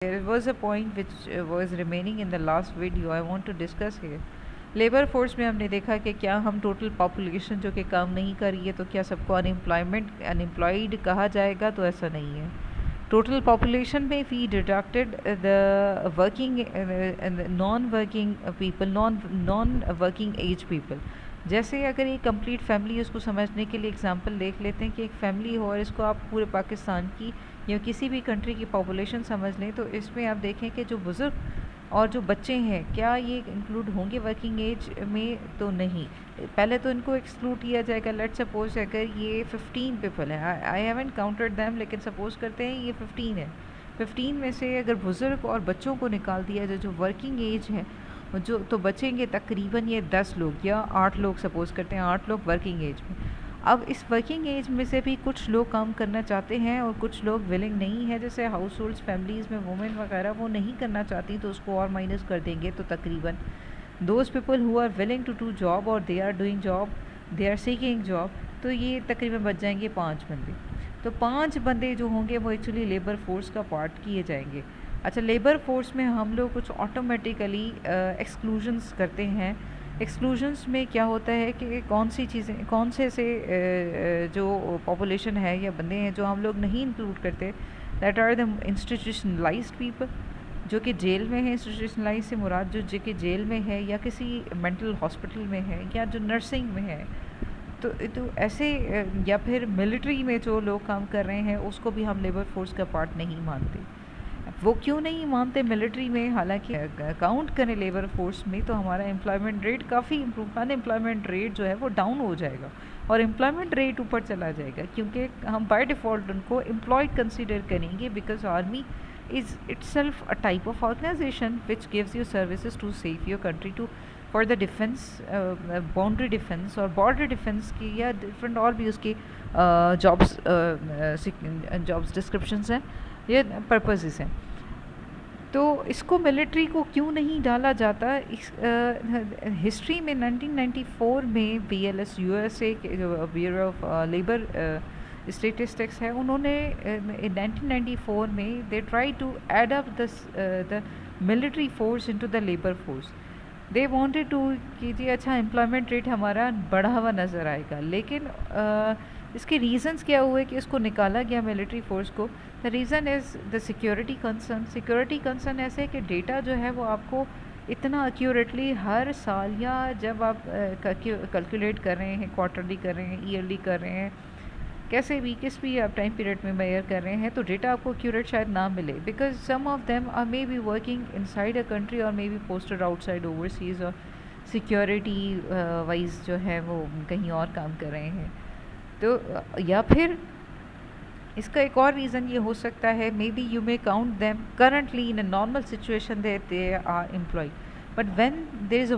There was a point which was remaining in the last video I want to discuss here. Labour force में हमने देखा कि क्या हम टोटल पॉपुलेशन जो कि काम नहीं कर रही है तो क्या सबको अनएम्प्लॉयड कहा जाएगा? तो ऐसा नहीं है. टोटल पॉपुलेशन में we deducted the working non working people, non working age people. जैसे अगर एक कंप्लीट फैमिली, उसको समझने के लिए एग्जांपल देख लेते हैं कि एक फैमिली हो और इसको आप पूरे पाकिस्तान की या किसी भी कंट्री की पॉपुलेशन समझ लें, तो इसमें आप देखें कि जो बुज़ुर्ग और जो बच्चे हैं क्या ये इंक्लूड होंगे वर्किंग एज में? तो नहीं. पहले तो इनको एक्सक्लूड किया जाएगा. लेट सपोज अगर ये 15 पीपल है, आई हैवंट काउंटेड दैम, लेकिन सपोज करते हैं ये 15 है. 15 में से अगर बुज़ुर्ग और बच्चों को निकाल दिया जाए जो वर्किंग एज है, जो तो बचेंगे तकरीबन ये 10 लोग या 8 लोग. सपोज़ करते हैं 8 लोग वर्किंग एज में. अब इस वर्किंग एज में से भी कुछ लोग काम करना चाहते हैं और कुछ लोग विलिंग नहीं है. जैसे हाउस होल्ड्स, फैमिलीज़ में वुमेन वगैरह वो नहीं करना चाहती, तो उसको और माइनस कर देंगे. तो तकरीबन those people who are willing to do job और they are doing job, they are seeking job, तो ये तकरीबन बच जाएंगे 5 बंदे. तो 5 बंदे जो होंगे वो एक्चुअली लेबर फोर्स का पार्ट किए जाएंगे. अच्छा, लेबर फोर्स में हम लोग कुछ ऑटोमेटिकली एक्सक्लूजन्स करते हैं. एक्सक्लूजन्स में क्या होता है कि कौन सी चीज़ें, कौन से जो पॉपुलेशन है या बंदे हैं जो हम लोग नहीं इंक्लूड करते. That are the institutionalised people, जो कि जेल में है. इंस्टीट्यूशनलाइज से मुराद जो कि जेल में है या किसी मेंटल हॉस्पिटल में है या जो नर्सिंग में है. तो ऐसे या फिर मिलिट्री में जो लोग काम कर रहे हैं उसको भी हम लेबर फोर्स का पार्ट नहीं मानते. वो क्यों नहीं मानते मिलिट्री में? हालांकि काउंट करें लेबर फोर्स में तो हमारा एम्प्लॉयमेंट रेट काफ़ी इम्प्रूव, अनएम्प्लॉयमेंट रेट जो है वो डाउन हो जाएगा और एम्प्लॉयमेंट रेट ऊपर चला जाएगा, क्योंकि हम बाय डिफ़ॉल्ट उनको एम्प्लॉयड कंसीडर करेंगे. Because army is itself a type of organization which gives you services to save your country, to for the defense, boundary defence और बॉर्डर डिफेंस की या डिफरेंट और भी उसकी जॉब्स डिस्क्रिप्शंस हैं, ये पर्पसेस हैं. तो इसको मिलिट्री को क्यों नहीं डाला जाता? इस हिस्ट्री में 1994 में BLS USA के जो ब्यूरो ऑफ लेबर स्टेटिस्टिक्स है, उन्होंने 1994 में they try to add up the military force into the labour force. They wanted to कि जी अच्छा एम्प्लॉयमेंट रेट हमारा बढ़ा हुआ नज़र आएगा. लेकिन इसके रीज़न्स क्या हुए कि इसको निकाला गया मिलिट्री फोर्स को? The reason is the security concern. Security concern ऐसे है कि डेटा जो है वो आपको इतना एक्यूरेटली हर साल या जब आप कैलकुलेट कर रहे हैं, क्वार्टरली कर रहे हैं, ईयरली कर रहे हैं, कैसे भी किस भी आप टाइम पीरियड में मेजर कर रहे हैं, तो डेटा आपको एक्यूरेट शायद ना मिले. Because some of them are may be working inside a country और may be posted outside overseas, और सिक्योरिटी वाइज जो है वो कहीं और काम कर रहे हैं. तो या फिर इसका एक और रीज़न ये हो सकता है, may be you may count them currently in a normal situation that they are employed, but when there is a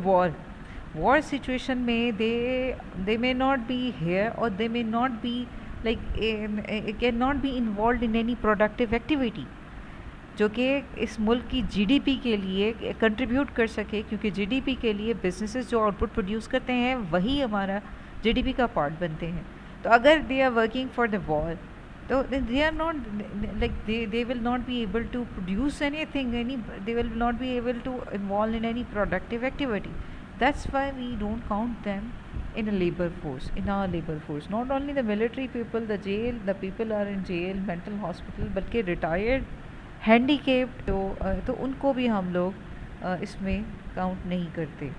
war situation में they may not be here और they may not be can not be involve in any productive activity जो कि इस मुल्क की GDP के लिए contribute कर सके. क्योंकि GDP के लिए बिजनेसेस जो आउटपुट प्रोड्यूस करते हैं वही हमारा GDP का पार्ट बनते हैं. तो अगर they are working for the war, तो they are not like they will not be able to produce anything, they will not be able to involve in any productive activity. That's why we don't count them in a labor force, in our labor force. Not only the military people, the people are in jail, mental hospital, बल्कि retired, handicapped, तो उनको भी हम लोग इसमें count नहीं करते.